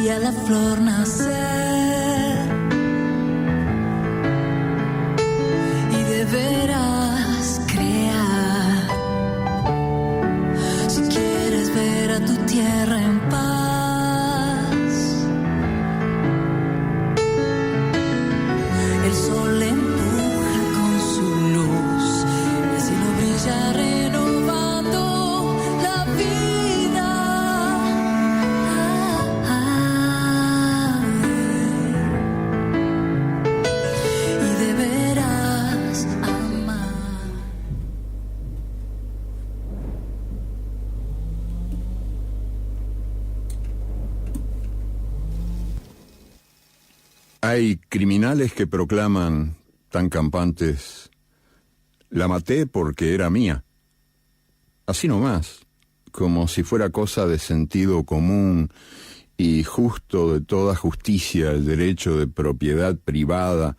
veía la flor nacer y deberás crear si quieres ver a tu tierra en paz. El sol empuja con su luz, el cielo brilla renovando la vida. Y deberás amar. Hay criminales que proclaman, tan campantes, la maté porque era mía. Así nomás, como si fuera cosa de sentido común y justo de toda justicia el derecho de propiedad privada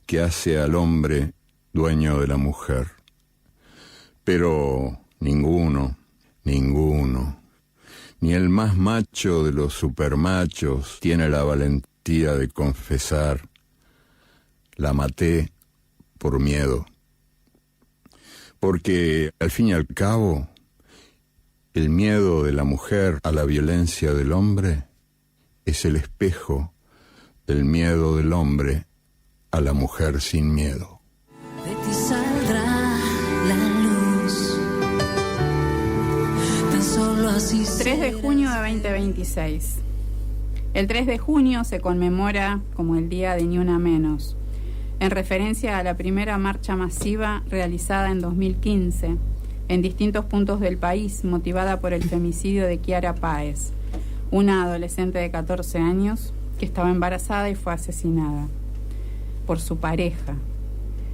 que hace al hombre dueño de la mujer. Pero ninguno, ni el más macho de los supermachos tiene la valentía de confesar: la maté por miedo. Porque, al fin y al cabo, el miedo de la mujer a la violencia del hombre es el espejo del miedo del hombre a la mujer sin miedo. De ti saldrá la luz. Tan solo así 3 de junio de 2026. El 3 de junio se conmemora como el Día de Ni Una Menos, en referencia a la primera marcha masiva realizada en 2015 en distintos puntos del país, motivada por el femicidio de Kiara Páez, una adolescente de 14 años que estaba embarazada y fue asesinada por su pareja,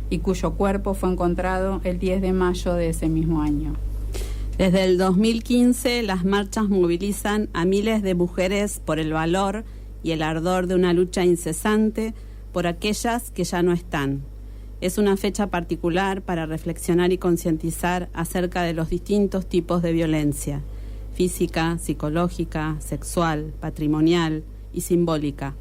y cuyo cuerpo fue encontrado el 10 de mayo de ese mismo año. Desde el 2015, las marchas movilizan a miles de mujeres por el valor y el ardor de una lucha incesante por aquellas que ya no están. Es una fecha particular para reflexionar y concientizar acerca de los distintos tipos de violencia: física, psicológica, sexual, patrimonial y simbólica,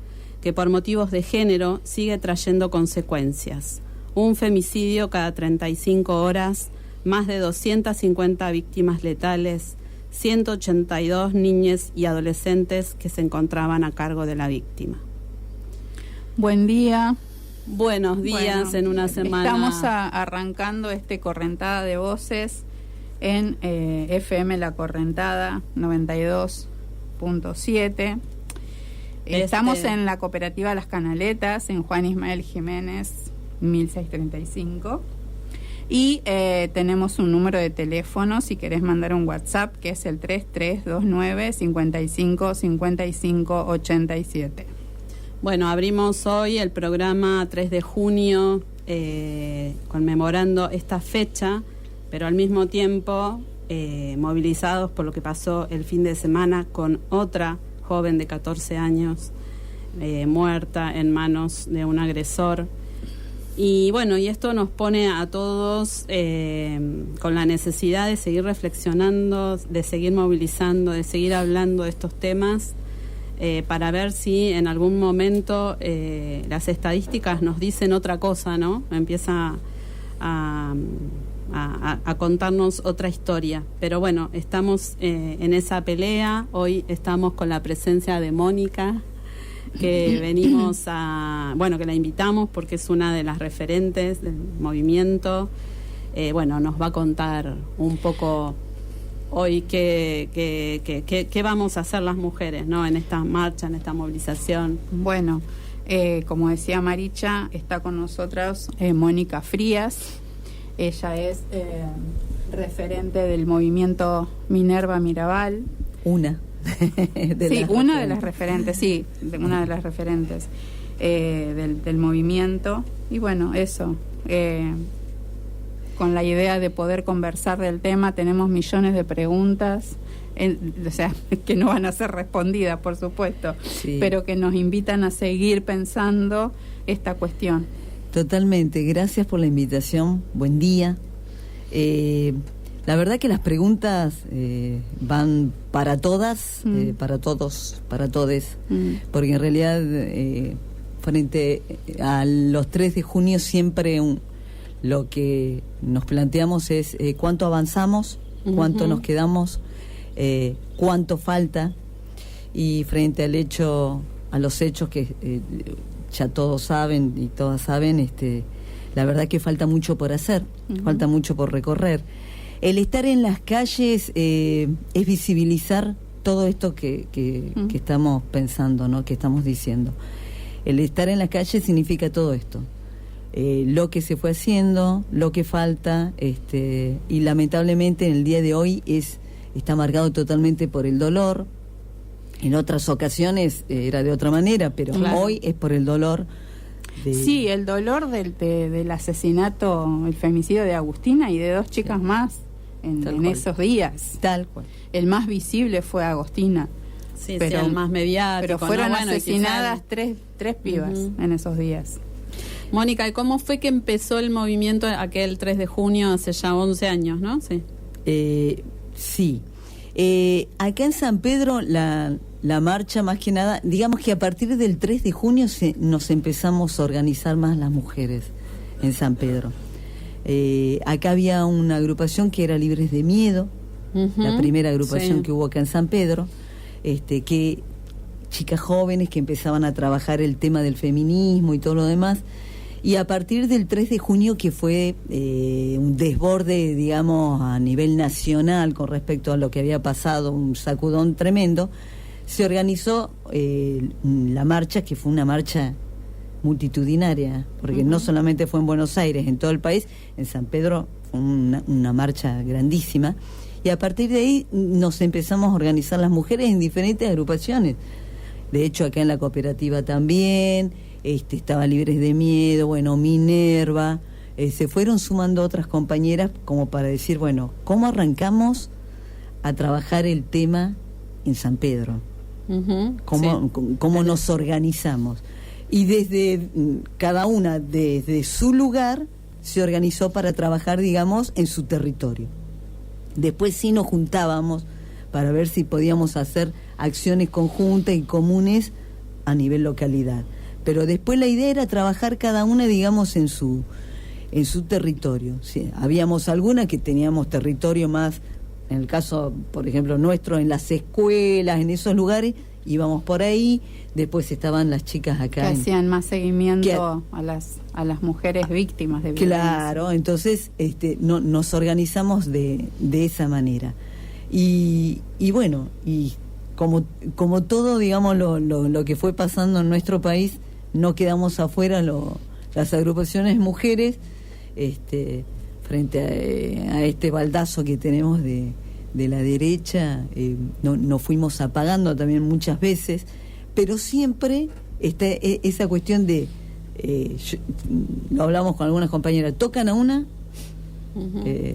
que por motivos de género sigue trayendo consecuencias. Un femicidio cada 35 horas, más de 250 víctimas letales, 182 niñas y adolescentes que se encontraban a cargo de la víctima. Buen día. Buenos días. Bueno, en una semana. Estamos arrancando Correntada de Voces en FM La Correntada 92.7. Estamos en la cooperativa Las Canaletas, en Juan Ismael Jiménez 1635. Y tenemos un número de teléfono si querés mandar un WhatsApp, que es el 3329 55 55 87. Bueno, abrimos hoy el programa 3 de junio conmemorando esta fecha, pero al mismo tiempo movilizados por lo que pasó el fin de semana con otra joven de 14 años muerta en manos de un agresor. Y bueno, y esto nos pone a todos con la necesidad de seguir reflexionando, de seguir movilizando, de seguir hablando de estos temas, para ver si en algún momento las estadísticas nos dicen otra cosa, ¿no? Empieza a contarnos otra historia. Pero bueno, estamos en esa pelea. Hoy estamos con la presencia de Mónica, que venimos que la invitamos porque es una de las referentes del movimiento. Nos va a contar un poco hoy qué vamos a hacer las mujeres, ¿no? En esta marcha, en esta movilización. Bueno, como decía Maricha, está con nosotros Mónica Frías. Ella es referente del movimiento Minerva Mirabal. Una de las referentes del movimiento. Y bueno, eso, con la idea de poder conversar del tema. Tenemos millones de preguntas, que no van a ser respondidas, por supuesto, sí, pero que nos invitan a seguir pensando esta cuestión. Totalmente, gracias por la invitación, buen día. La verdad que las preguntas van para todas, para todos, para todes, porque en realidad frente a los 3 de junio siempre lo que nos planteamos es cuánto avanzamos, cuánto nos quedamos, cuánto falta, y frente a los hechos que ya todos saben y todas saben, la verdad que falta mucho por hacer, falta mucho por recorrer. El estar en las calles es visibilizar todo esto que estamos pensando, ¿no? Que estamos diciendo. El estar en las calles significa todo esto. Lo que se fue haciendo, lo que falta, y lamentablemente en el día de hoy está marcado totalmente por el dolor. En otras ocasiones era de otra manera, pero hoy es por el dolor. Sí, el dolor del asesinato, el femicidio de Agustina y de 2 chicas más en esos días. Tal cual. El más visible fue Agustina. Sí, pero el más mediático. Pero fueron asesinadas tres pibas en esos días. Mónica, ¿y cómo fue que empezó el movimiento aquel 3 de junio hace ya 11 años, no? Sí. Sí. Acá en San Pedro la marcha, más que nada, digamos que a partir del 3 de junio nos empezamos a organizar más las mujeres en San Pedro. Acá había una agrupación que era Libres de Miedo, la primera agrupación que hubo acá en San Pedro, que chicas jóvenes que empezaban a trabajar el tema del feminismo y todo lo demás, y a partir del 3 de junio, que fue un desborde, digamos, a nivel nacional con respecto a lo que había pasado, un sacudón tremendo, se organizó la marcha, que fue una marcha multitudinaria, porque no solamente fue en Buenos Aires, en todo el país, en San Pedro fue una marcha grandísima, y a partir de ahí nos empezamos a organizar las mujeres en diferentes agrupaciones. De hecho, acá en la cooperativa también, estaba Libres de Miedo, bueno, Minerva, se fueron sumando otras compañeras como para decir, bueno, ¿cómo arrancamos a trabajar el tema en San Pedro? ¿Cómo nos organizamos? Y desde cada una, desde su lugar, se organizó para trabajar, digamos, en su territorio. Después sí nos juntábamos para ver si podíamos hacer acciones conjuntas y comunes a nivel localidad. Pero después la idea era trabajar cada una, digamos, en su territorio. Sí, habíamos algunas que teníamos territorio más, en el caso, por ejemplo, nuestro, en las escuelas, en esos lugares, íbamos por ahí. Después estaban las chicas acá. Que hacían más seguimiento a las mujeres víctimas de violencia. Claro, entonces nos organizamos de esa manera. Y bueno, y como todo, digamos, lo que fue pasando en nuestro país, no quedamos afuera las agrupaciones mujeres, frente a este baldazo que tenemos de la derecha, nos fuimos apagando también muchas veces, pero siempre está esa cuestión de, lo hablamos con algunas compañeras, tocan a una,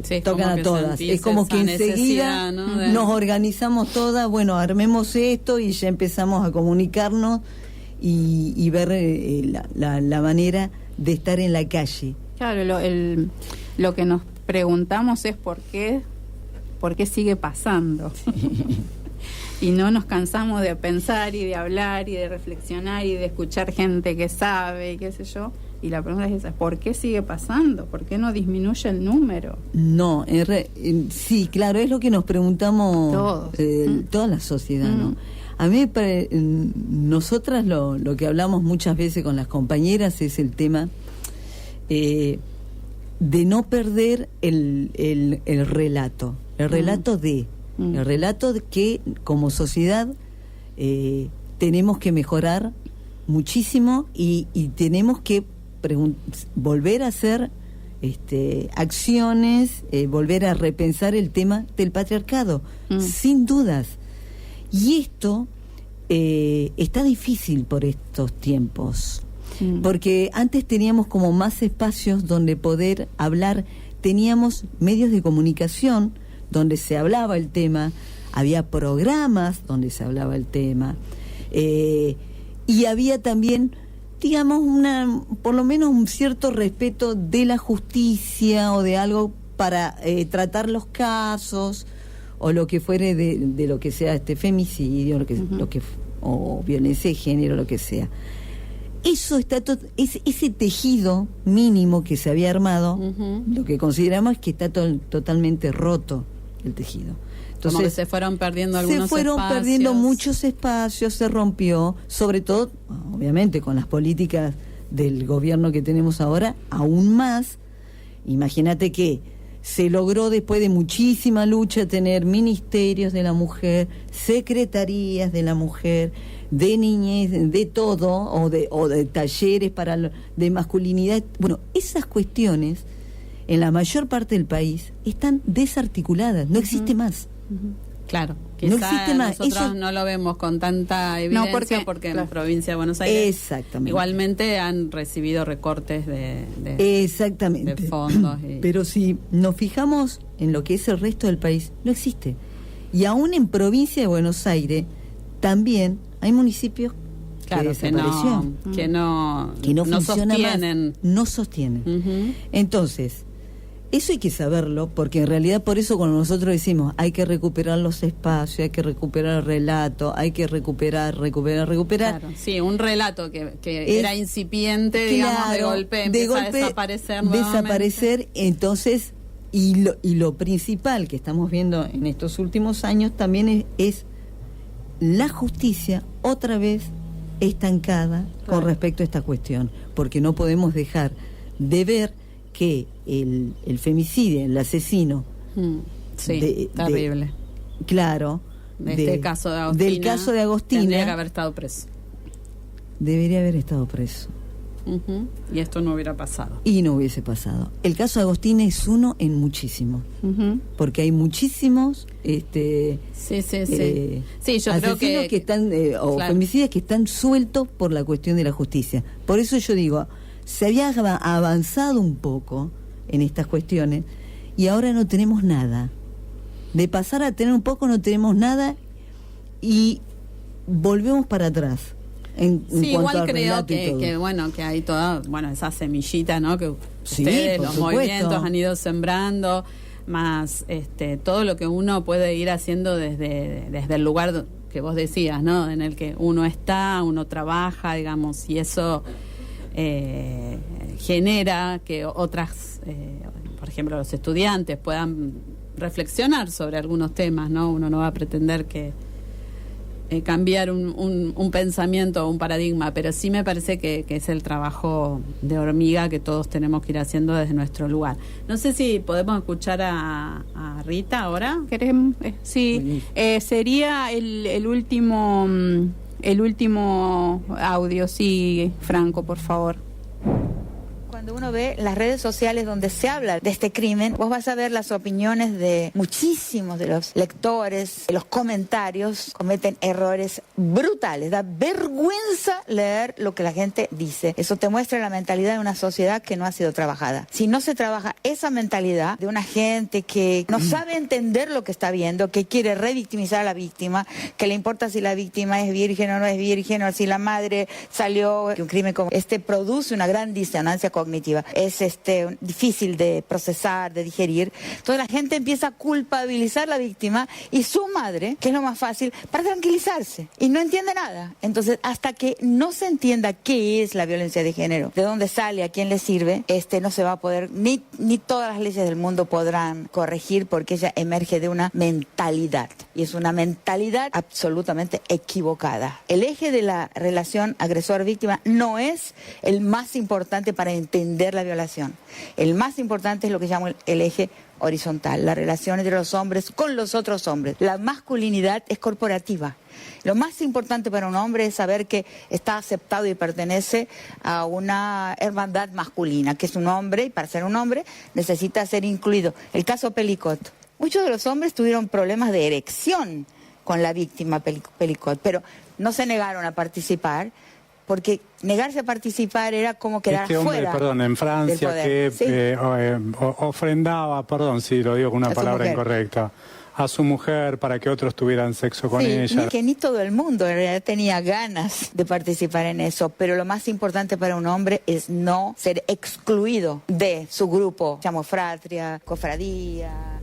sí, tocan a todas, es como que enseguida, ¿no? Nos organizamos todas, bueno, armemos esto y ya empezamos a comunicarnos y ver la manera de estar en la calle. Claro, lo que nos preguntamos es por qué sigue pasando. Y no nos cansamos de pensar y de hablar y de reflexionar y de escuchar gente que sabe y qué sé yo. Y la pregunta es esa, ¿por qué sigue pasando? ¿Por qué no disminuye el número? No, sí, claro, es lo que nos preguntamos todos, toda la sociedad, ¿no? A mí, nosotras lo que hablamos muchas veces con las compañeras es el tema de no perder el relato. El relato el relato de que como sociedad tenemos que mejorar muchísimo y tenemos que volver a hacer acciones, volver a repensar el tema del patriarcado, sin dudas. Y esto está difícil por estos tiempos, porque antes teníamos como más espacios donde poder hablar, teníamos medios de comunicación donde se hablaba el tema, había programas donde se hablaba el tema, y había también, digamos, por lo menos un cierto respeto de la justicia o de algo para tratar los casos o lo que fuere de lo que sea femicidio, o violencia de género, lo que sea. Eso está ese tejido mínimo que se había armado, lo que consideramos es que está totalmente roto el tejido. Entonces, como que se fueron perdiendo algunos espacios. Se fueron perdiendo muchos espacios, se rompió, sobre todo, obviamente, con las políticas del gobierno que tenemos ahora, aún más. Imagínate que se logró después de muchísima lucha tener ministerios de la mujer, secretarías de la mujer, de niñez, de todo, o de talleres de masculinidad. Bueno, esas cuestiones en la mayor parte del país están desarticuladas, no existe más. Claro, no existe más. Nosotros no lo vemos con tanta evidencia porque en la provincia de Buenos Aires igualmente han recibido recortes de fondos. Pero si nos fijamos en lo que es el resto del país, no existe. Y aún en provincia de Buenos Aires también hay municipios que desaparecieron, que no sostienen. No sostienen. Entonces, eso hay que saberlo, porque en realidad por eso cuando nosotros decimos hay que recuperar los espacios, hay que recuperar el relato, hay que recuperar. Claro, sí, un relato que era incipiente, digamos, de golpe empieza a desaparecer. Entonces, y lo principal que estamos viendo en estos últimos años también es la justicia otra vez estancada con respecto a esta cuestión, porque no podemos dejar de ver que el femicidio, el asesino terrible, claro, del caso de Agostina tendría que haber estado preso, debería haber estado preso, y esto no hubiera pasado, y no hubiese pasado. El caso de Agostina es uno en muchísimos, porque hay muchísimos yo creo que están o femicidas que están sueltos por la cuestión de la justicia. Por eso yo digo, se había avanzado un poco en estas cuestiones y ahora no tenemos nada. De pasar a tener un poco no tenemos nada y volvemos para atrás. Igual creo que hay toda esa semillita, ¿no? Que ustedes, los movimientos han ido sembrando, más todo lo que uno puede ir haciendo desde el lugar que vos decías, ¿no? En el que uno trabaja, digamos, y eso genera que otras, por ejemplo, los estudiantes puedan reflexionar sobre algunos temas, ¿no? Uno no va a pretender que cambiar un pensamiento o un paradigma, pero sí me parece que es el trabajo de hormiga que todos tenemos que ir haciendo desde nuestro lugar. No sé si podemos escuchar a Rita ahora. ¿Queremos? Sí, sería el último audio. Sí, Franco, por favor. Cuando uno ve las redes sociales donde se habla de este crimen, vos vas a ver las opiniones de muchísimos de los lectores, los comentarios cometen errores brutales. Da vergüenza leer lo que la gente dice. Eso te muestra la mentalidad de una sociedad que no ha sido trabajada. Si no se trabaja esa mentalidad de una gente que no sabe entender lo que está viendo, que quiere revictimizar a la víctima, que le importa si la víctima es virgen o no es virgen, o si la madre salió, que un crimen como este produce una gran disonancia cognitiva. Es difícil de procesar, de digerir. Entonces la gente empieza a culpabilizar a la víctima y su madre, que es lo más fácil, para tranquilizarse. Y no entiende nada. Entonces, hasta que no se entienda qué es la violencia de género, de dónde sale, a quién le sirve, no se va a poder, ni todas las leyes del mundo podrán corregir, porque ella emerge de una mentalidad. Y es una mentalidad absolutamente equivocada. El eje de la relación agresor-víctima no es el más importante para entender la violación. El más importante es lo que llamo el eje horizontal, la relación entre los hombres con los otros hombres. La masculinidad es corporativa. Lo más importante para un hombre es saber que está aceptado y pertenece a una hermandad masculina, que es un hombre, y para ser un hombre necesita ser incluido. El caso Pelicot. Muchos de los hombres tuvieron problemas de erección con la víctima Pelicot, pero no se negaron a participar, porque negarse a participar era como quedar fuera. Perdón, en Francia, que ofrendaba, perdón si lo digo con una palabra incorrecta, a su mujer para que otros tuvieran sexo con ella. Que ni todo el mundo en realidad tenía ganas de participar en eso, pero lo más importante para un hombre es no ser excluido de su grupo, llamo fratria, cofradía.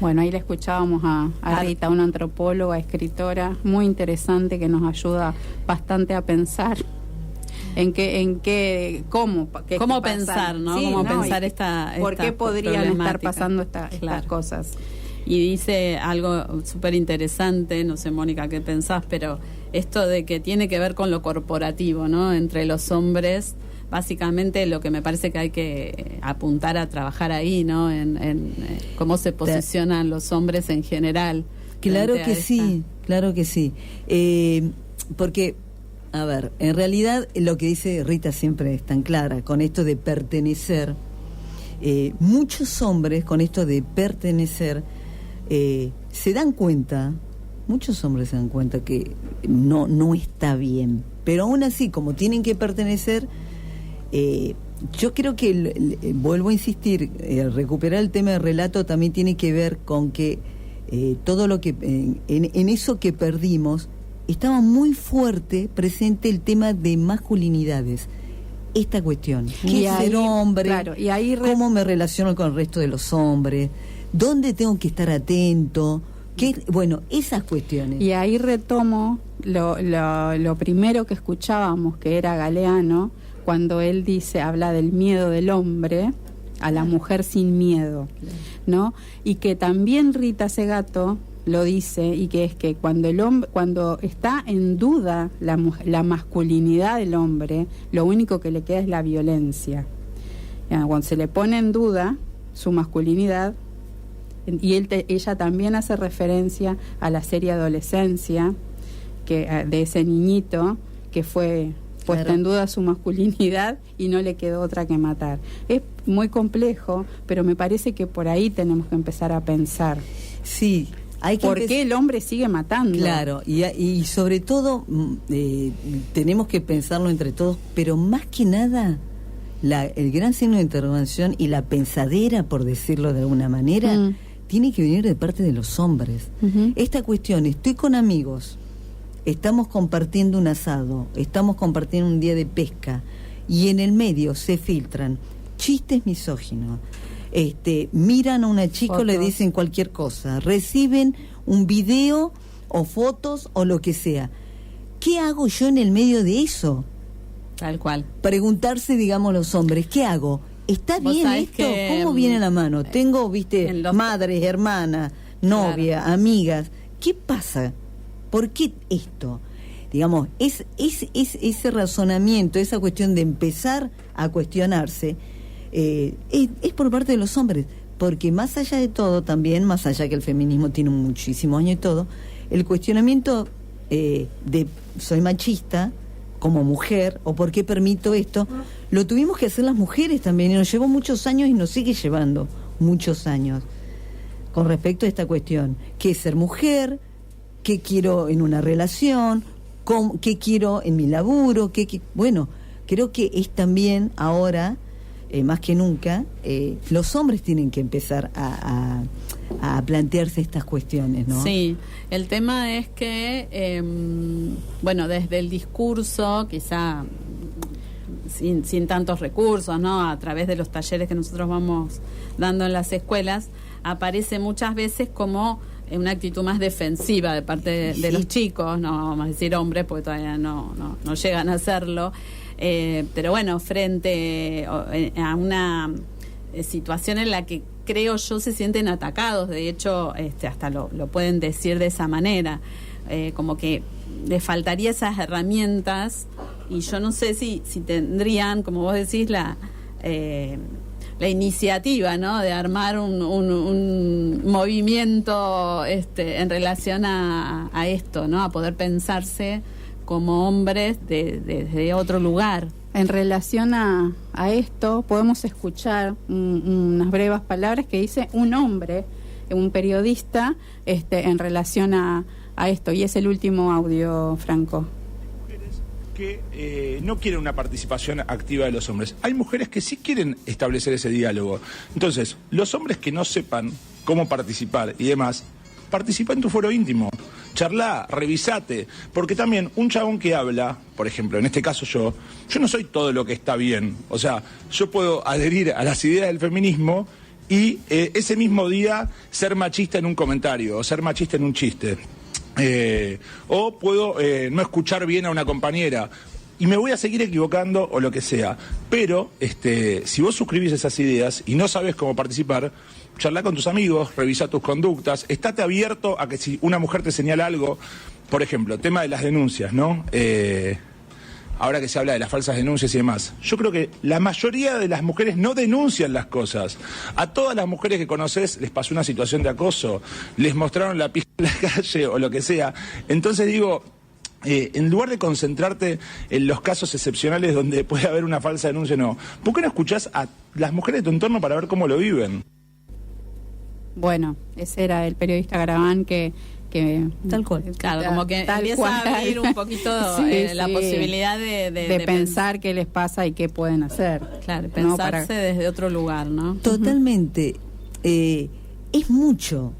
Bueno, ahí le escuchábamos a Rita, una antropóloga, escritora, muy interesante, que nos ayuda bastante a pensar cómo pensar, ¿no? Sí, cómo ¿no? pensar esta ¿Por qué podrían estar pasando estas cosas? Y dice algo súper interesante, no sé, Mónica, qué pensás, pero esto de que tiene que ver con lo corporativo, ¿no? Entre los hombres, básicamente lo que me parece que hay que apuntar a trabajar ahí, ¿no? En cómo se posicionan los hombres en general. Claro que sí, claro que sí. Porque, a ver, en realidad lo que dice Rita siempre es tan clara, con esto de pertenecer. Muchos hombres con esto de pertenecer se dan cuenta, muchos hombres se dan cuenta que no está bien, pero aún así, como tienen que pertenecer, yo creo que, vuelvo a insistir, recuperar el tema del relato también tiene que ver con que todo lo que en eso que perdimos estaba muy fuerte presente el tema de masculinidades. Esta cuestión, ¿qué es ser hombre? Claro, y ahí ¿cómo me relaciono con el resto de los hombres? ¿Dónde tengo que estar atento? Bueno, esas cuestiones. Y ahí retomo lo primero que escuchábamos, que era Galeano, cuando él habla del miedo del hombre a la mujer sin miedo, ¿no? Y que también Rita Segato lo dice, y que es que cuando está en duda la masculinidad del hombre, lo único que le queda es la violencia. Cuando se le pone en duda su masculinidad, y ella también hace referencia a la serie Adolescencia, de ese niñito que fue puesta en duda su masculinidad y no le quedó otra que matar. Es muy complejo, pero me parece que por ahí tenemos que empezar a pensar. Sí. ¿Por qué el hombre sigue matando? Claro, y sobre todo tenemos que pensarlo entre todos, pero más que nada el gran signo de interrogación y la pensadera, por decirlo de alguna manera, tiene que venir de parte de los hombres. Esta cuestión, estoy con amigos, estamos compartiendo un asado, estamos compartiendo un día de pesca, y en el medio se filtran chistes misóginos, miran a una chica, le dicen cualquier cosa, reciben un video o fotos o lo que sea. ¿Qué hago yo en el medio de eso? Tal cual. Preguntarse, digamos, los hombres, ¿qué hago? ¿Está bien esto? ¿Cómo viene a la mano? Tengo, madres, hermanas, novia, amigas. ¿Qué pasa? ¿Por qué esto? Digamos, es ese razonamiento, esa cuestión de empezar a cuestionarse, es por parte de los hombres, porque más allá de todo, también, más allá que el feminismo tiene muchísimos años y todo, el cuestionamiento de soy machista como mujer, o por qué permito esto, lo tuvimos que hacer las mujeres también, y nos llevó muchos años y nos sigue llevando muchos años con respecto a esta cuestión, qué es ser mujer, qué quiero en una relación, qué quiero en mi laburo, bueno, creo que es también ahora, más que nunca, los hombres tienen que empezar a plantearse estas cuestiones, ¿no? Sí, el tema es que, desde el discurso, quizá sin tantos recursos, ¿no? A través de los talleres que nosotros vamos dando en las escuelas, aparece muchas veces como una actitud más defensiva de parte de los chicos, no vamos a decir hombres, porque todavía no llegan a hacerlo. Pero bueno, frente a una situación en la que creo yo se sienten atacados, de hecho hasta lo pueden decir de esa manera, como que les faltaría esas herramientas, y yo no sé si tendrían, como vos decís, la iniciativa, ¿no?, de armar un movimiento en relación a esto, ¿no?, a poder pensarse como hombres desde otro lugar. En relación a esto, podemos escuchar unas breves palabras que dice un hombre, un periodista, en relación a esto, y es el último audio, Franco. Que no quieren una participación activa de los hombres. Hay mujeres que sí quieren establecer ese diálogo. Entonces, los hombres que no sepan cómo participar y demás, participa en tu foro íntimo, charlá, revisate, porque también un chabón que habla, por ejemplo, en este caso yo no soy todo lo que está bien, o sea, yo puedo adherir a las ideas del feminismo y ese mismo día ser machista en un comentario, o ser machista en un chiste, o puedo no escuchar bien a una compañera, y me voy a seguir equivocando o lo que sea, pero si vos suscribís esas ideas y no sabés cómo participar, charlá con tus amigos, revisa tus conductas, estate abierto a que si una mujer te señala algo, por ejemplo, tema de las denuncias, ¿no? Ahora que se habla de las falsas denuncias y demás, yo creo que la mayoría de las mujeres no denuncian las cosas. A todas las mujeres que conoces les pasó una situación de acoso, les mostraron la pija en la calle o lo que sea. Entonces digo, en lugar de concentrarte en los casos excepcionales donde puede haber una falsa denuncia, no. ¿Por qué no escuchás a las mujeres de tu entorno para ver cómo lo viven? Bueno, ese era el periodista Garabán que tal cual, claro, como que empieza a abrir un poquito la posibilidad de pensar qué les pasa y qué pueden hacer. Claro, pensarse desde otro lugar, ¿no? Totalmente. Es mucho.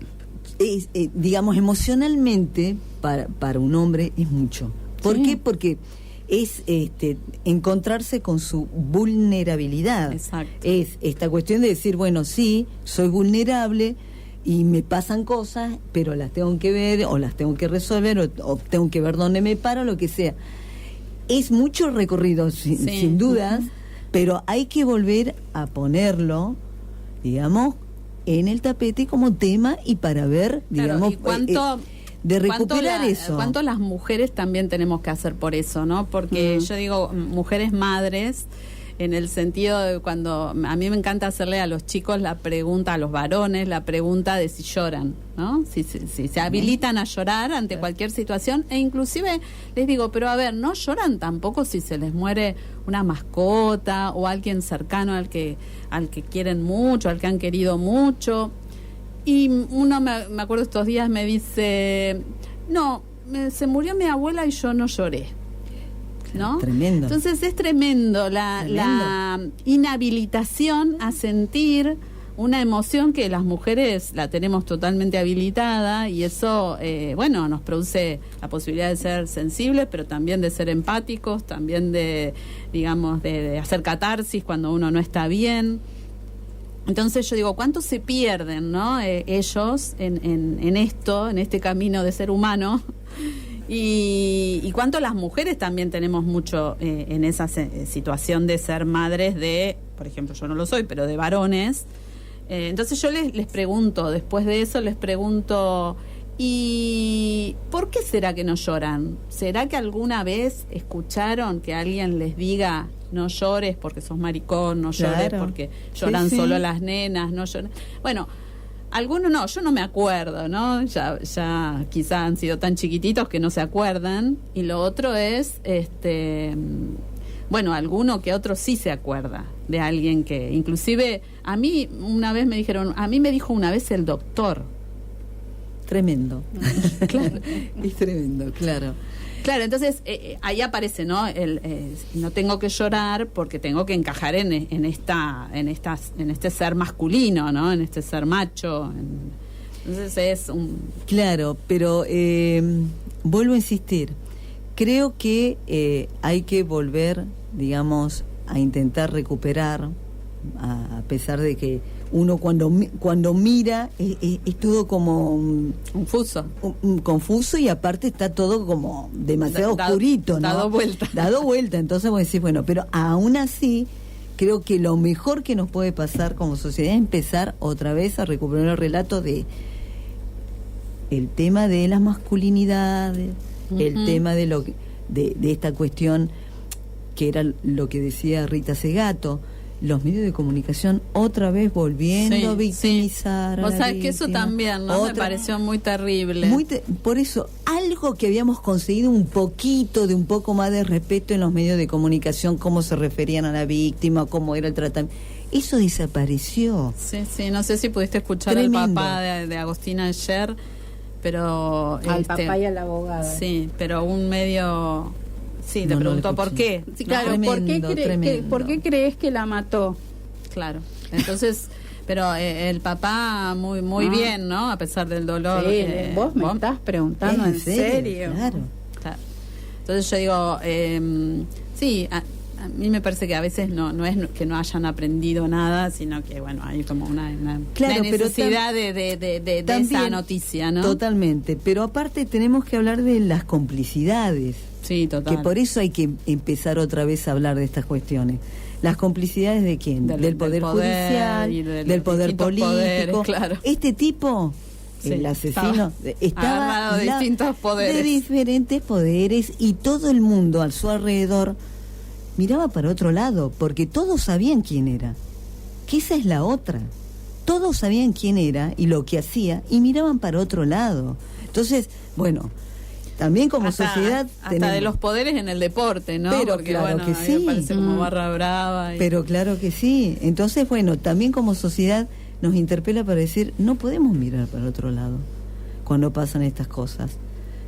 Digamos, emocionalmente, para un hombre es mucho. ¿Por qué? Porque es encontrarse con su vulnerabilidad. Exacto. Es esta cuestión de decir, bueno, sí, soy vulnerable y me pasan cosas, pero las tengo que ver o las tengo que resolver o tengo que ver dónde me paro, lo que sea. Es mucho recorrido, sin dudas, pero hay que volver a ponerlo, digamos, en el tapete como tema y para ver, digamos, de recuperar eso. ¿Cuánto las mujeres también tenemos que hacer por eso, no? Porque yo digo, mujeres madres, en el sentido de cuando a mí me encanta hacerle a los chicos la pregunta, a los varones, la pregunta de si lloran, ¿no? Si se habilitan a llorar ante cualquier situación, e inclusive les digo, pero a ver, no lloran tampoco si se les muere una mascota o alguien cercano al que quieren mucho, al que han querido mucho. Y uno, me acuerdo estos días, me dice, no, se murió mi abuela y yo no lloré, ¿no? Tremendo. Entonces es tremendo la inhabilitación a sentir una emoción que las mujeres la tenemos totalmente habilitada, y eso, bueno, nos produce la posibilidad de ser sensibles, pero también de ser empáticos, también de, digamos, de hacer catarsis cuando uno no está bien. Entonces yo digo, ¿cuánto se pierden, ¿no? Ellos en esto, en este camino de ser humano? Y cuánto las mujeres también tenemos mucho en esa situación de ser madres de, por ejemplo, yo no lo soy, pero de varones. Entonces yo les pregunto, después de eso les pregunto, ¿y por qué será que no lloran? ¿Será que alguna vez escucharon que alguien les diga, no llores porque sos maricón, no llores porque lloran solo las nenas, no llores? Bueno, algunos no, yo no me acuerdo, ¿no? Ya quizá han sido tan chiquititos que no se acuerdan. Y lo otro es, bueno, alguno que otro sí se acuerda de alguien que, inclusive, a mí una vez me dijo una vez el doctor. Tremendo. Claro, es tremendo, claro. Claro, entonces ahí aparece, ¿no? No tengo que llorar porque tengo que encajar en este ser masculino, ¿no? En este ser macho. Entonces es un... Claro, pero vuelvo a insistir. Creo que hay que volver, digamos, a intentar recuperar, a pesar de que uno cuando mira es todo como confuso y aparte está todo como demasiado oscurito, ¿no? Dado vuelta. Entonces vos decís, bueno, pero aún así creo que lo mejor que nos puede pasar como sociedad es empezar otra vez a recuperar el relato de el tema de las masculinidades, el tema de esta cuestión que era lo que decía Rita Segato, los medios de comunicación otra vez volviendo a victimizar. Vos sabés que eso también, ¿no? Me pareció muy terrible. Por eso, algo que habíamos conseguido un poco más de respeto en los medios de comunicación, cómo se referían a la víctima, cómo era el tratamiento, eso desapareció. Sí, no sé si pudiste escuchar Tremendo. Al papá de Agostina ayer, pero... Al papá y al abogado. Sí, pero un medio... Sí, te preguntó por qué. Sí, claro, ¿por qué crees que la mató? Claro. Entonces, Pero el papá muy bien, ¿no? A pesar del dolor. Sí, vos me estás preguntando en serio. Claro. Entonces yo digo, sí, a mí me parece que a veces no es que no hayan aprendido nada, sino que, bueno, hay como una necesidad de esa noticia, ¿no? Totalmente. Pero aparte tenemos que hablar de las complicidades. Sí, total. Que por eso hay que empezar otra vez a hablar de estas cuestiones. ¿Las complicidades de quién? Del poder judicial, del poder político. Poderes, claro. Este tipo, sí, el asesino, estaba de distintos poderes. De diferentes poderes, y todo el mundo a su alrededor miraba para otro lado, porque todos sabían quién era. Que esa es la otra. Todos sabían quién era y lo que hacía, y miraban para otro lado. Entonces, bueno, también como sociedad hasta de los poderes en el deporte, ¿no? Pero porque, claro, bueno, que sí, parece como barra brava pero claro que sí. Entonces, bueno, también como sociedad nos interpela para decir, no podemos mirar para otro lado cuando pasan estas cosas.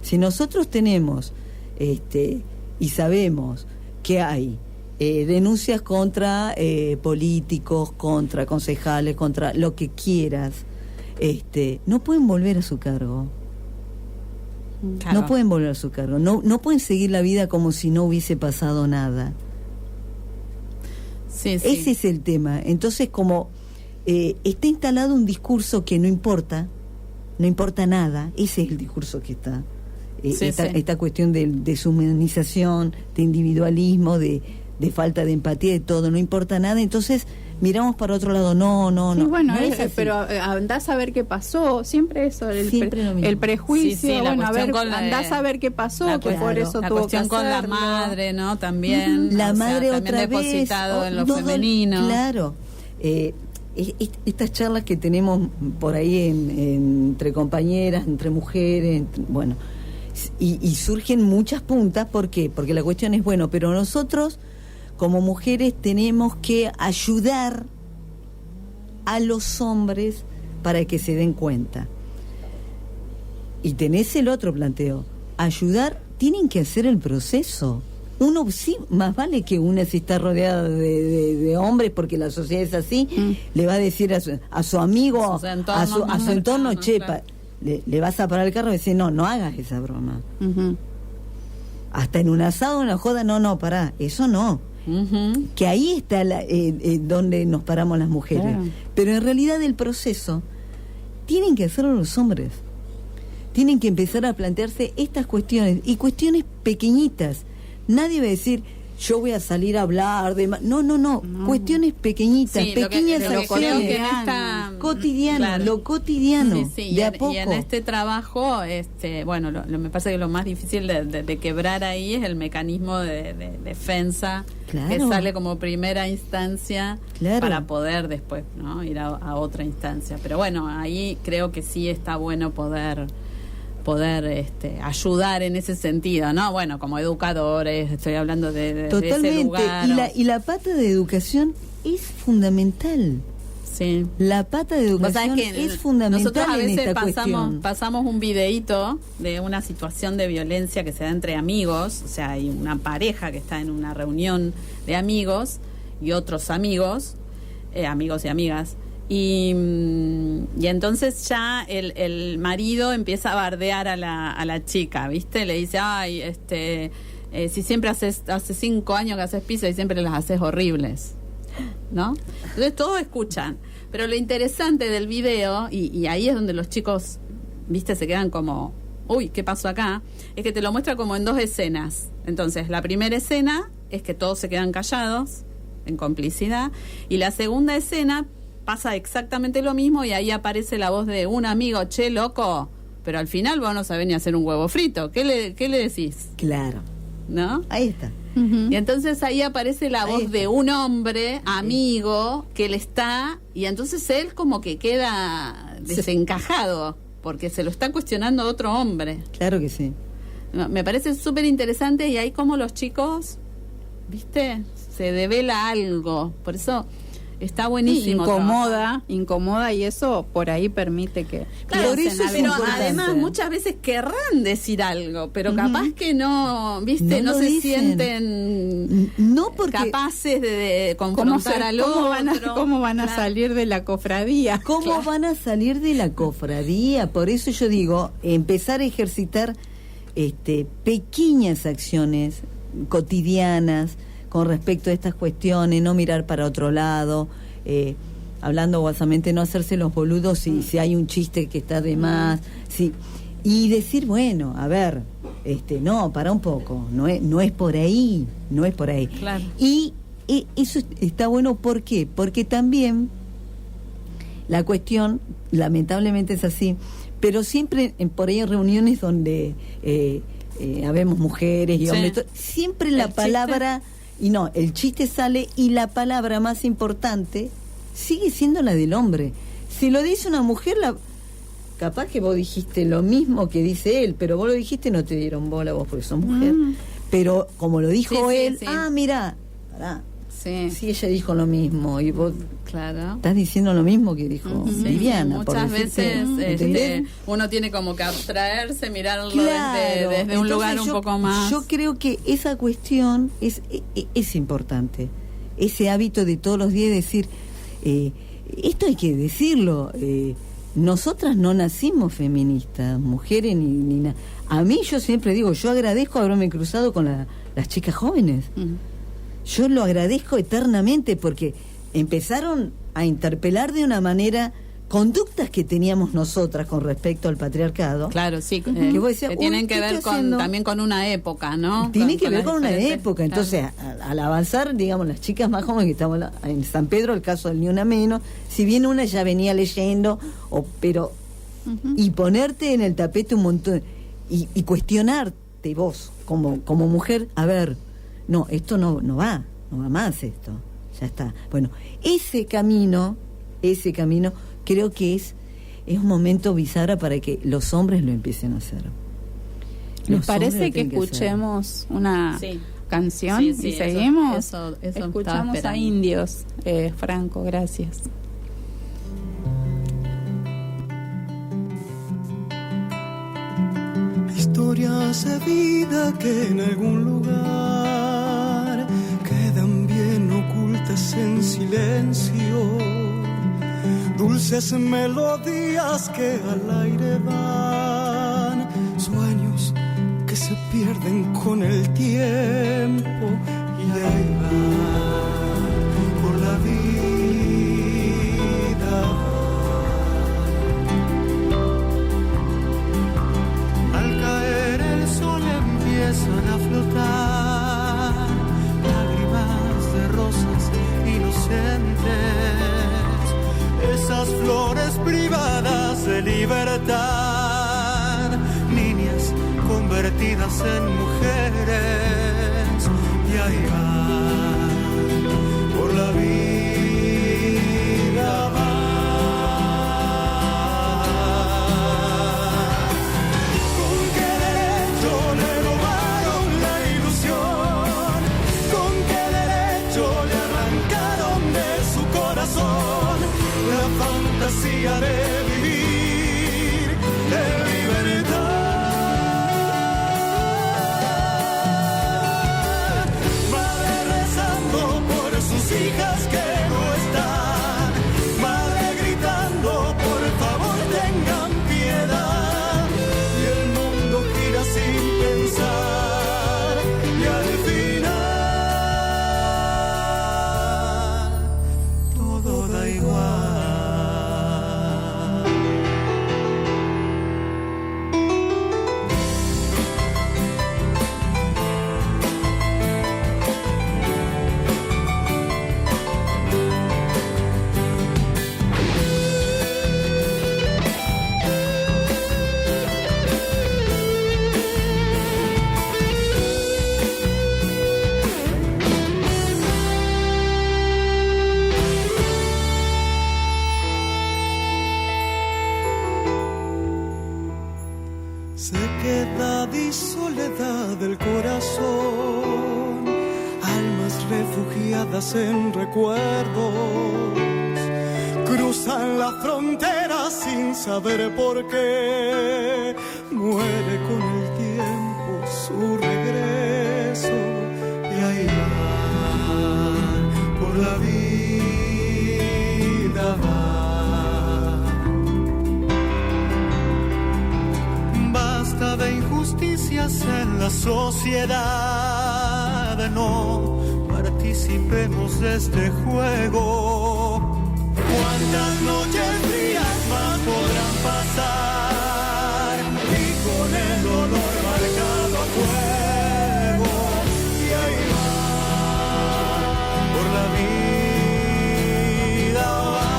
Si nosotros tenemos y sabemos que hay denuncias contra políticos, contra concejales, contra lo que quieras, no pueden volver a su cargo. Claro. No pueden volver a su cargo, no pueden seguir la vida como si no hubiese pasado nada. Sí. Ese es el tema. Entonces, como está instalado un discurso que no importa nada, ese es el discurso que está. Esta cuestión de deshumanización, de individualismo, de falta de empatía, de todo, no importa nada, entonces miramos para otro lado, no. Sí, bueno, no es pero andás a ver qué pasó, siempre eso, el prejuicio, bueno, a ver, andás a ver qué pasó, que por eso tuvo que hacerlo. Con la madre, ¿no? También. La madre también otra depositado vez, en lo femenino. Claro. Estas charlas que tenemos por ahí entre compañeras, entre mujeres, bueno, y surgen muchas puntas. ¿Por qué? Porque la cuestión es, bueno, pero nosotros como mujeres tenemos que ayudar a los hombres para que se den cuenta. Y tenés el otro planteo, ayudar, tienen que hacer el proceso. Uno sí, más vale que una, si está rodeada de hombres, porque la sociedad es así, le va a decir a su amigo, a su entorno, chepa, claro. le vas a parar el carro y decir, no hagas esa broma. Hasta en un asado, una joda, no, pará, eso no. Que ahí está donde nos paramos las mujeres. Claro. Pero en realidad el proceso tienen que hacerlo los hombres. Tienen que empezar a plantearse estas cuestiones, y cuestiones pequeñitas. Nadie va a decir, yo voy a salir a hablar de... No. Cuestiones pequeñitas, pequeñas acciones cotidianas, lo cotidiano, de a poco. Y en este trabajo, bueno, me parece que lo más difícil de quebrar ahí es el mecanismo de defensa, claro, que sale como primera instancia, claro, para poder después, ¿no?, ir a otra instancia. Pero bueno, ahí creo que sí está bueno poder ayudar en ese sentido, ¿no? Bueno, como educadores, estoy hablando de ese lugar. Y la pata de educación es fundamental. Sí. La pata de educación es fundamental. Nosotros a veces en esta pasamos un videíto de una situación de violencia que se da entre amigos, o sea, hay una pareja que está en una reunión de amigos y otros amigos y amigas. Y entonces ya el marido empieza a bardear a la chica, ¿viste? Le dice, ay, si siempre hace 5 años que haces piso y siempre las haces horribles, ¿no? Entonces todos escuchan. Pero lo interesante del video, y ahí es donde los chicos, ¿viste? Se quedan como, uy, ¿qué pasó acá? Es que te lo muestra como en 2 escenas. Entonces, la primera escena es que todos se quedan callados, en complicidad, y la segunda escena pasa exactamente lo mismo, y ahí aparece la voz de un amigo, che, loco, pero al final vos no sabés ni hacer un huevo frito. ¿Qué le decís? Claro. ¿No? Ahí está. Y entonces ahí aparece la voz de un hombre, amigo, que le está, y entonces él como que queda desencajado, porque se lo está cuestionando otro hombre. Claro que sí. Me parece súper interesante, y ahí como los chicos, ¿viste? Se devela algo. Por eso Está buenísimo. Incomoda y eso por ahí permite que... Claro, por eso es pero importante. además muchas veces querrán decir algo, pero capaz que no, ¿viste? No lo se dicen. sienten No, porque capaces de confrontar al otro. ¿Cómo van a salir de la cofradía? ¿cómo van a salir de la cofradía? Por eso yo digo, empezar a ejercitar pequeñas acciones cotidianas con respecto a estas cuestiones, no mirar para otro lado, hablando guasamente, no hacerse los boludos si hay un chiste que está de más, y decir, bueno, a ver, no, para un poco, no es por ahí, no es por ahí. Claro. Y eso está bueno, ¿por qué? Porque también la cuestión, lamentablemente es así, pero siempre por ahí en reuniones donde habemos mujeres y hombres, siempre la palabra, y no, el chiste sale y la palabra más importante sigue siendo la del hombre. Si lo dice una mujer, capaz que vos dijiste lo mismo que dice él, pero vos lo dijiste y no te dieron bola vos porque sos mujer. Pero como lo dijo él, mira, pará. Sí, ella dijo lo mismo y vos estás diciendo lo mismo que dijo Viviana. Muchas veces uno tiene como que abstraerse, mirarlo desde un lugar un poco más. Yo creo que esa cuestión es importante. Ese hábito de todos los días decir, esto hay que decirlo. Nosotras no nacimos feministas, mujeres ni nada. A mí yo siempre digo, yo agradezco haberme cruzado con las chicas jóvenes. Yo lo agradezco eternamente porque empezaron a interpelar de una manera conductas que teníamos nosotras con respecto al patriarcado. Claro, sí, que vos decías, que tienen que ver también con una época, ¿no? Tiene que ver con una época. Entonces, al avanzar, digamos, las chicas más jóvenes que estaban en San Pedro, el caso del Ni Una Menos, si bien una ya venía leyendo, pero y ponerte en el tapete un montón y cuestionarte vos como mujer, a ver, no, esto no va más esto, ya está. Bueno, ese camino creo que es un momento bisagra para que los hombres lo empiecen a hacer. ¿Les parece que escuchemos una canción y seguimos? Eso escuchamos a Indios. Franco, gracias. Historias de vida que en algún lugar quedan bien ocultas en silencio, dulces melodías que al aire van, sueños que se pierden con el tiempo y ahí van por la vida. Al caer el sol empiezan a flotar lágrimas de rosas inocentes, esas flores privadas de libertad, niñas convertidas en mujeres, y ahí van por la vida, van. ¿Con qué derecho le robaron la ilusión? ¿Con qué derecho le arrancaron de su corazón la fantasía de vivir en libertad? Va de guardas en recuerdos. Cruzan la frontera sin saber por qué. Muere con el tiempo su regreso. Y ahí van, por la vida van. Basta de injusticias en la sociedad. No participemos de este juego. ¿Cuántas noches frías más podrán pasar? Y con el dolor marcado a fuego. Y ahí va, por la vida va.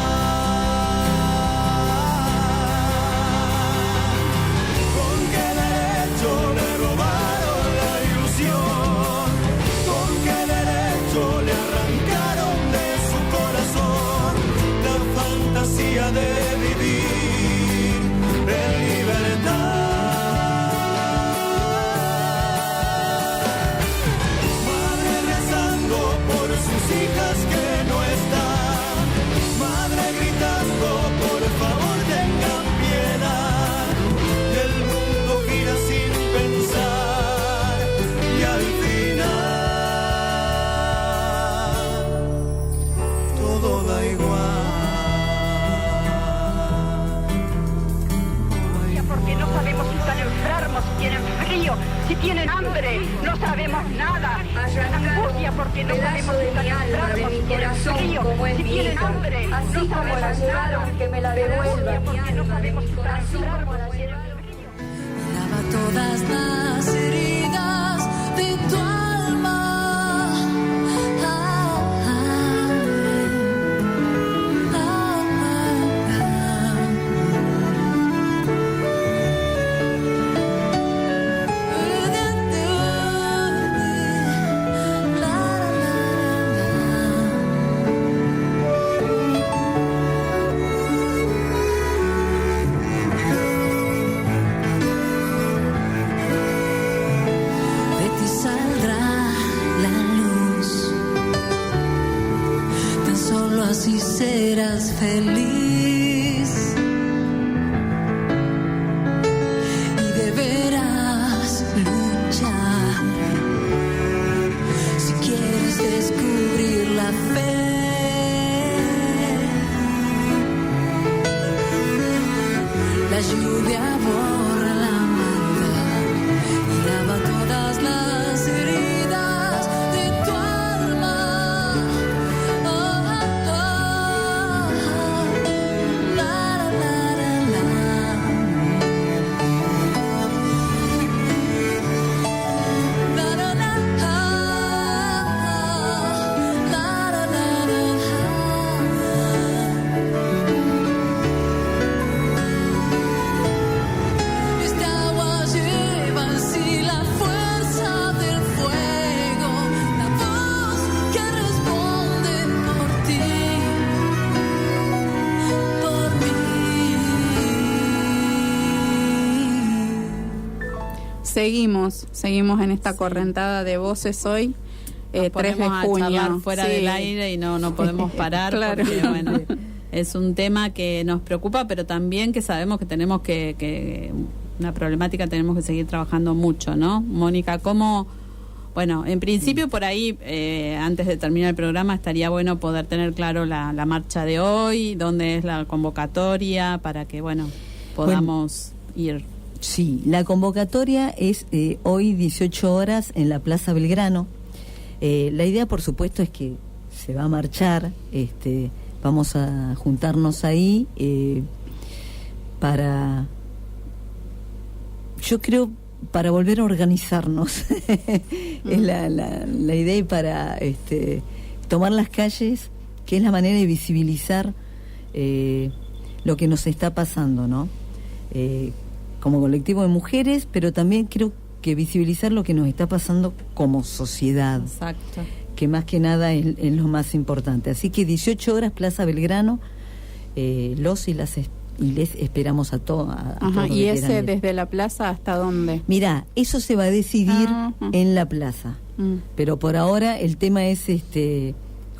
¿Con qué derecho le robaron la ilusión? ¿Con qué derecho le arrancaron de su corazón la fantasía de vivir en libertad? Madre rezando por sus hijas que no están, madre gritando por favor tengan piedad. Y el mundo gira sin pensar y al final todo da igual. Porque no sabemos si están enfermos, si tienen frío, si tienen hambre, no sabemos nada. Angustia porque no sabemos si están enfermos, si tienen frío, si tienen hambre, no sabemos nada. Que me la devuelva porque no sabemos si están enfermos, si tienen frío. Lava todas las heridas de tu alma. De ti saldrá la luz, tan solo así serás feliz y deberás luchar si quieres descubrir la fe. La lluvia borra la maldad y lava todas las heridas de tu alma. Oh, oh, oh, la, la, la, la, la, la, la, Este agua lleva en sí la fuerza del fuego, la voz que responde por ti, por mí. Seguimos en esta correntada de voces hoy, 3 de Ponemos a junio. charlar fuera Sí. del aire y no podemos parar. Claro. Porque, bueno, es un tema que nos preocupa, pero también que sabemos que tenemos que una problemática tenemos que seguir trabajando mucho, ¿no? Mónica, ¿cómo? Bueno, en principio por ahí, antes de terminar el programa, estaría bueno poder tener claro la marcha de hoy, dónde es la convocatoria, para que, bueno, podamos ir. Sí, la convocatoria es hoy 18 horas en la Plaza Belgrano. La idea, por supuesto, es que se va a marchar, vamos a juntarnos ahí para, yo creo, para volver a organizarnos. Es la idea, y para tomar las calles, que es la manera de visibilizar lo que nos está pasando, ¿no? Como colectivo de mujeres, pero también creo que visibilizar lo que nos está pasando como sociedad. Exacto. Que más que nada es lo más importante. Así que 18 horas, Plaza Belgrano, los y les esperamos a todos. Ajá, ¿y ese desde la plaza hasta dónde? Mira, eso se va a decidir en la plaza. Pero por ahora el tema es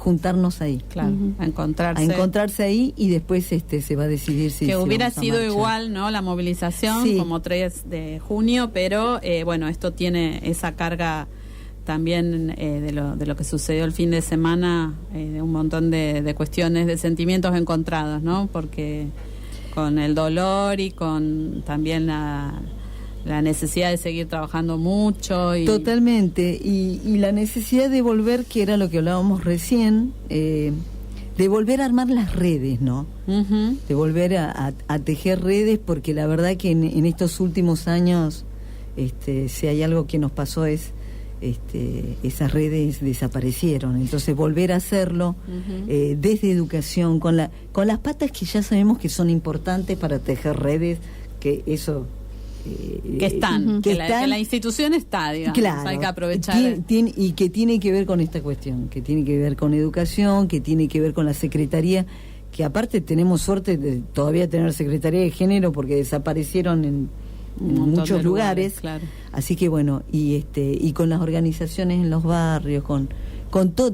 juntarnos ahí. Claro, a encontrarse ahí y después se va a decidir si que hubiera vamos a sido marchar. igual, ¿no? La movilización como 3 de junio, pero bueno, esto tiene esa carga también de lo que sucedió el fin de semana, de un montón de cuestiones, de sentimientos encontrados, ¿no? Porque con el dolor y con también la necesidad de seguir trabajando mucho. Totalmente, y la necesidad de volver, que era lo que hablábamos recién, de volver a armar las redes, ¿no? Uh-huh. De volver a tejer redes, porque la verdad que en estos últimos años, si hay algo que nos pasó es, esas redes desaparecieron. Entonces volver a hacerlo desde educación, con las patas que ya sabemos que son importantes para tejer redes, que eso... que están, que la institución está, digamos, claro, hay que aprovechar. Y que tiene que ver con esta cuestión, que tiene que ver con educación, que tiene que ver con la Secretaría, que aparte tenemos suerte de todavía tener Secretaría de Género porque desaparecieron en muchos lugares, claro. Así que bueno, y con las organizaciones en los barrios, con todas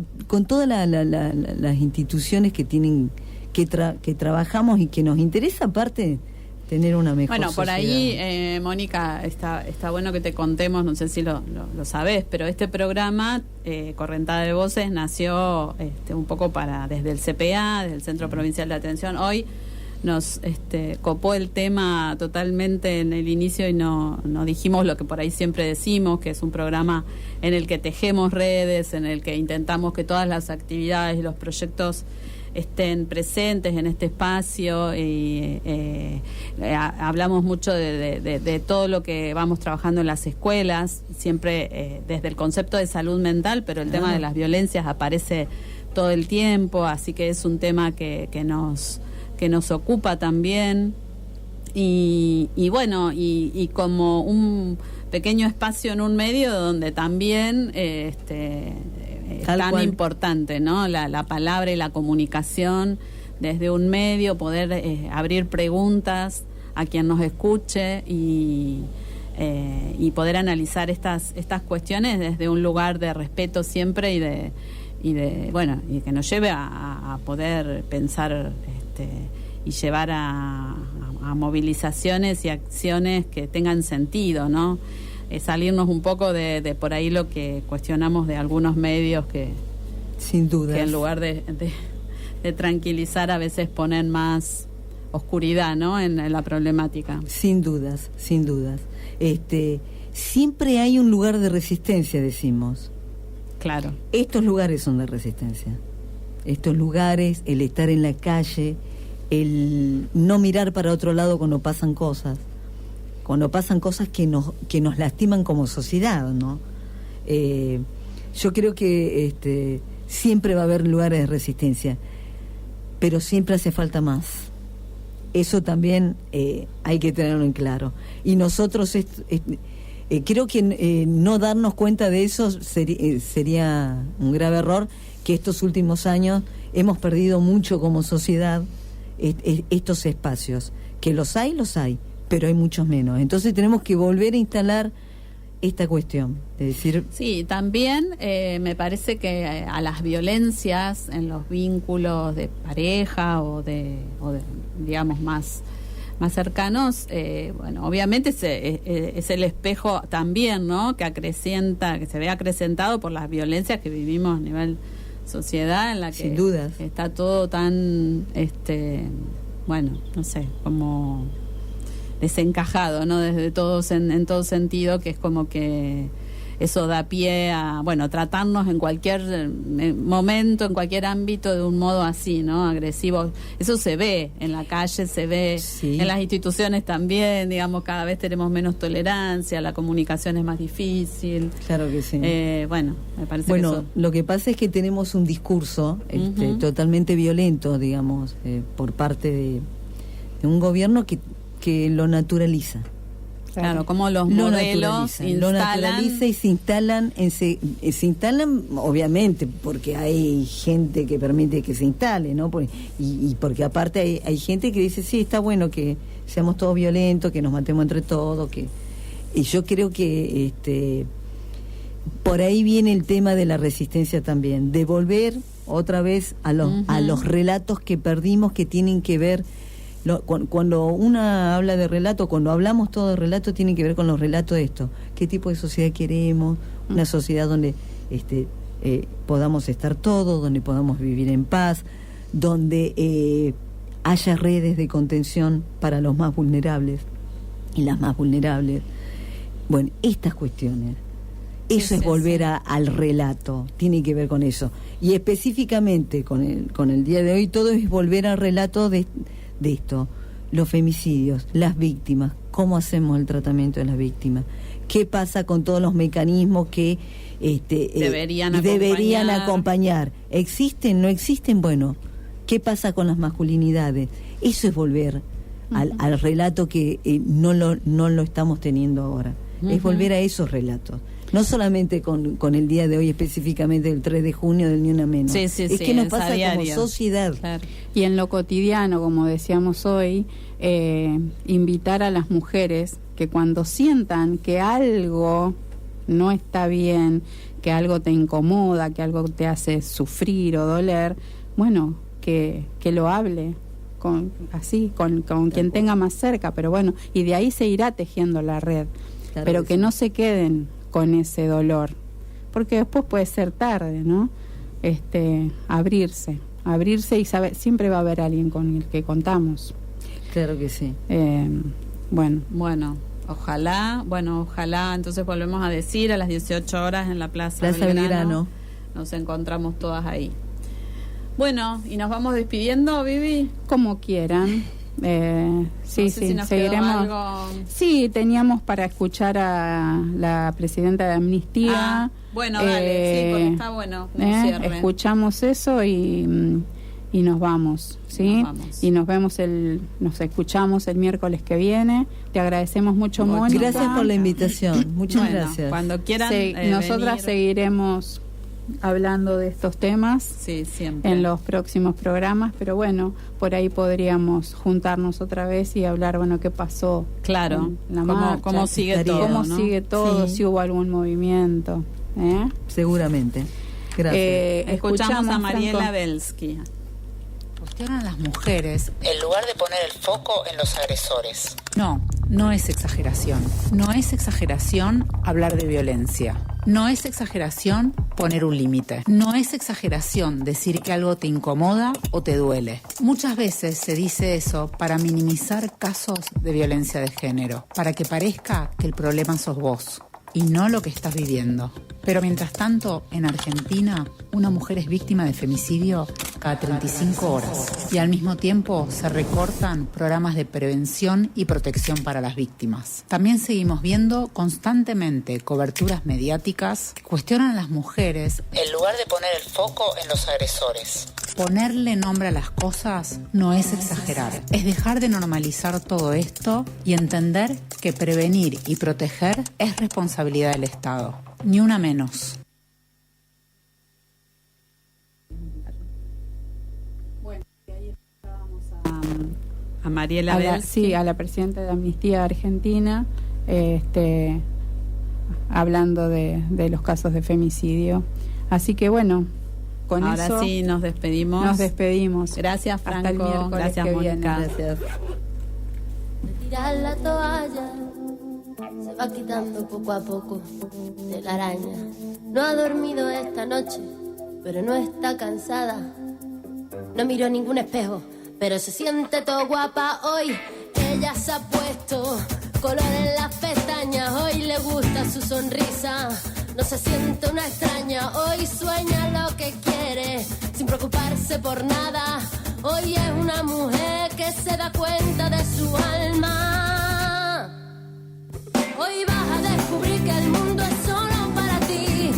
las instituciones que tienen que trabajamos y que nos interesa aparte tener una mejor Bueno, por sociedad. ahí, Mónica, está bueno que te contemos, no sé si lo sabés, pero este programa, Correntada de Voces, nació un poco desde el CPA, desde el Centro Provincial de Atención. Hoy nos copó el tema totalmente en el inicio y no dijimos lo que por ahí siempre decimos, que es un programa en el que tejemos redes, en el que intentamos que todas las actividades y los proyectos estén presentes en este espacio y hablamos mucho de todo lo que vamos trabajando en las escuelas, siempre desde el concepto de salud mental, pero el tema de las violencias aparece todo el tiempo, así que es un tema que nos ocupa también y bueno, y como un pequeño espacio en un medio donde también es tan importante, ¿no? La palabra y la comunicación desde un medio, poder abrir preguntas a quien nos escuche y poder analizar estas cuestiones desde un lugar de respeto siempre y que nos lleve a poder pensar y llevar a movilizaciones y acciones que tengan sentido, ¿no? Salirnos un poco de por ahí lo que cuestionamos de algunos medios que sin duda, que en lugar de tranquilizar a veces ponen más oscuridad, ¿no? en la problemática. Sin dudas. Siempre hay un lugar de resistencia, decimos. Claro. Estos lugares son de resistencia. Estos lugares, el estar en la calle, el no mirar para otro lado cuando pasan cosas que nos lastiman como sociedad, ¿no? Yo creo que siempre va a haber lugares de resistencia, pero siempre hace falta más. Eso también hay que tenerlo en claro. Y nosotros creo que no darnos cuenta de eso sería un grave error, que estos últimos años hemos perdido mucho como sociedad estos espacios, que los hay, pero hay muchos menos. Entonces tenemos que volver a instalar esta cuestión, de decir... Sí, también me parece que a las violencias en los vínculos de pareja o de digamos, más cercanos, bueno, obviamente es el espejo también, ¿no? Que acrecienta, que se ve acrecentado por las violencias que vivimos a nivel sociedad, en la que sin dudas está todo tan, bueno, no sé, como desencajado, ¿no? Desde todos en todo sentido, que es como que eso da pie a, bueno, tratarnos en cualquier momento, en cualquier ámbito de un modo así, ¿no? Agresivo. Eso se ve en la calle, se ve en las instituciones también, digamos, cada vez tenemos menos tolerancia, la comunicación es más difícil. Claro que sí. Bueno, me parece que eso... lo que pasa es que tenemos un discurso totalmente violento, digamos, por parte de un gobierno que lo naturaliza. Claro, como los modelos lo naturaliza y se instalan obviamente porque hay gente que permite que se instale, ¿no? Y porque aparte hay gente que dice, sí, está bueno que seamos todos violentos, que nos matemos entre todos, y yo creo que por ahí viene el tema de la resistencia también, de volver otra vez a los relatos que perdimos, que tienen que ver, cuando una habla de relato, cuando hablamos todo de relato, tiene que ver con los relatos de esto, qué tipo de sociedad queremos, una sociedad donde podamos estar todos, donde podamos vivir en paz, donde haya redes de contención para los más vulnerables y las más vulnerables. Bueno, estas cuestiones, eso es volver al relato, tiene que ver con eso. Y específicamente con el día de hoy, todo es volver al relato de esto, los femicidios, las víctimas, cómo hacemos el tratamiento de las víctimas, qué pasa con todos los mecanismos que deberían acompañar. ¿Existen? ¿No existen? Bueno, ¿qué pasa con las masculinidades? Eso es volver al relato que no lo estamos teniendo ahora. Es volver a esos relatos. No solamente con el día de hoy, específicamente el 3 de junio del Ni Una Menos. Es que nos pasa como sociedad. Claro. Y en lo cotidiano, como decíamos hoy, invitar a las mujeres que cuando sientan que algo no está bien, que algo te incomoda, que algo te hace sufrir o doler, bueno, que lo hable con quien tenga más cerca, pero bueno, y de ahí se irá tejiendo la red, claro, pero que no se queden con ese dolor, porque después puede ser tarde, ¿no? Abrirse y saber, siempre va a haber alguien con el que contamos. Claro que sí. Bueno, ojalá, entonces volvemos a decir, a las 18 horas en la Plaza Belgrano. Nos encontramos todas ahí. Bueno, y nos vamos despidiendo, Vivi. Como quieran. Sí, seguiremos. Algo... Sí, teníamos para escuchar a la presidenta de Amnistía. Dale, sí, porque está bueno. Escuchamos eso y nos vamos, ¿sí? Y nos escuchamos el miércoles que viene. Te agradecemos mucho, Mónica. Gracias por la invitación. Muchas gracias. Cuando quieran. Nosotras seguiremos hablando de estos temas, siempre en los próximos programas, pero bueno, por ahí podríamos juntarnos otra vez y hablar, bueno, qué pasó, claro, la marcha, cómo sigue todo, si hubo algún movimiento, seguramente. Gracias. Escuchamos a Mariela Belsky. Cuestionan a las mujeres en lugar de poner el foco en los agresores. No es exageración. No es exageración hablar de violencia. No es exageración poner un límite. No es exageración decir que algo te incomoda o te duele. Muchas veces se dice eso para minimizar casos de violencia de género, para que parezca que el problema sos vos y no lo que estás viviendo. Pero mientras tanto, en Argentina, una mujer es víctima de femicidio cada 35 horas. Y al mismo tiempo se recortan programas de prevención y protección para las víctimas. También seguimos viendo constantemente coberturas mediáticas que cuestionan a las mujeres en lugar de poner el foco en los agresores. Ponerle nombre a las cosas no es exagerar, es dejar de normalizar todo esto y entender que prevenir y proteger es responsabilidad del Estado. Ni una menos. Bueno, y ahí estábamos a Mariela Belsky. Sí, a la presidenta de Amnistía Argentina, hablando de los casos de femicidio. Así que bueno, con ahora eso sí nos despedimos. Gracias, Franco. Hasta el miércoles. Gracias, Mónica. Gracias. Tirar la toalla se va quitando poco a poco de la araña. No ha dormido esta noche, pero no está cansada. No miró ningún espejo, pero se siente todo guapa hoy. Ella se ha puesto color en las pestañas, hoy le gusta su sonrisa. No se siente una extraña, hoy sueña lo que quiere, sin preocuparse por nada. Hoy es una mujer que se da cuenta de su alma. Hoy vas a descubrir que el mundo es solo para ti,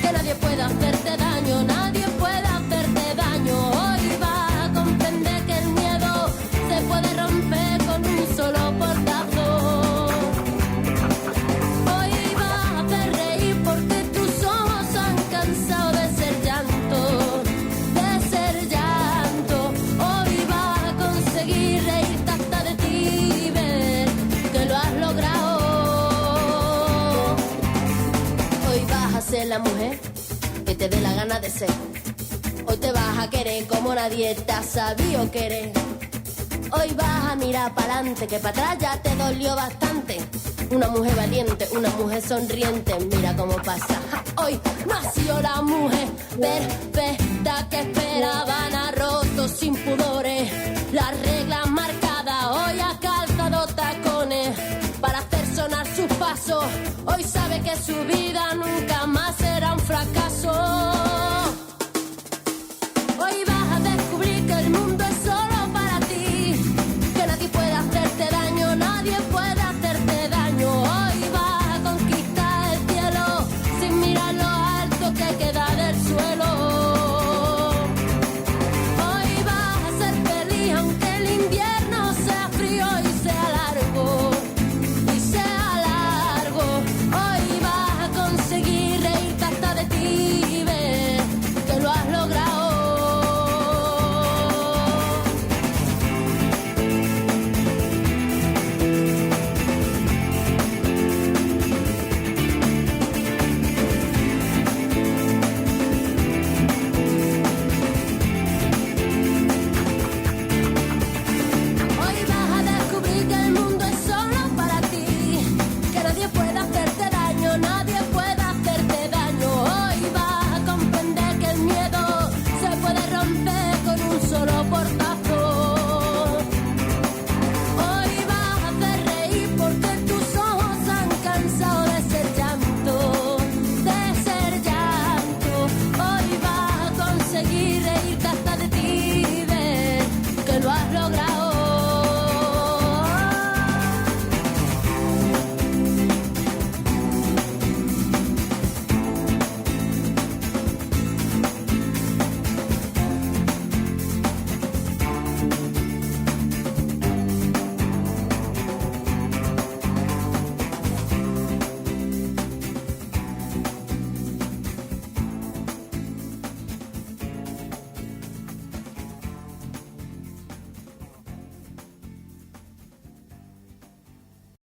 que nadie puede hacerte daño, nadie puede hacerte daño. Hoy vas a comprender que el miedo se puede romper con un solo portazo. Hoy vas a hacer reír porque tus ojos han cansado de ser llanto, de ser llanto. Hoy vas a conseguir reírte hasta de ti y ver que lo has logrado. la mujer que te dé la gana de ser. Hoy te vas a querer como nadie te ha sabido querer. Hoy vas a mirar para adelante, que para atrás ya te dolió bastante. Una mujer valiente, una mujer sonriente, mira cómo pasa. Hoy nació la mujer perfecta que esperaban, ha roto sin pudores las reglas marcadas. Hoy ha calzado tacones para hacer sonar sus pasos. Hoy sabe que su vida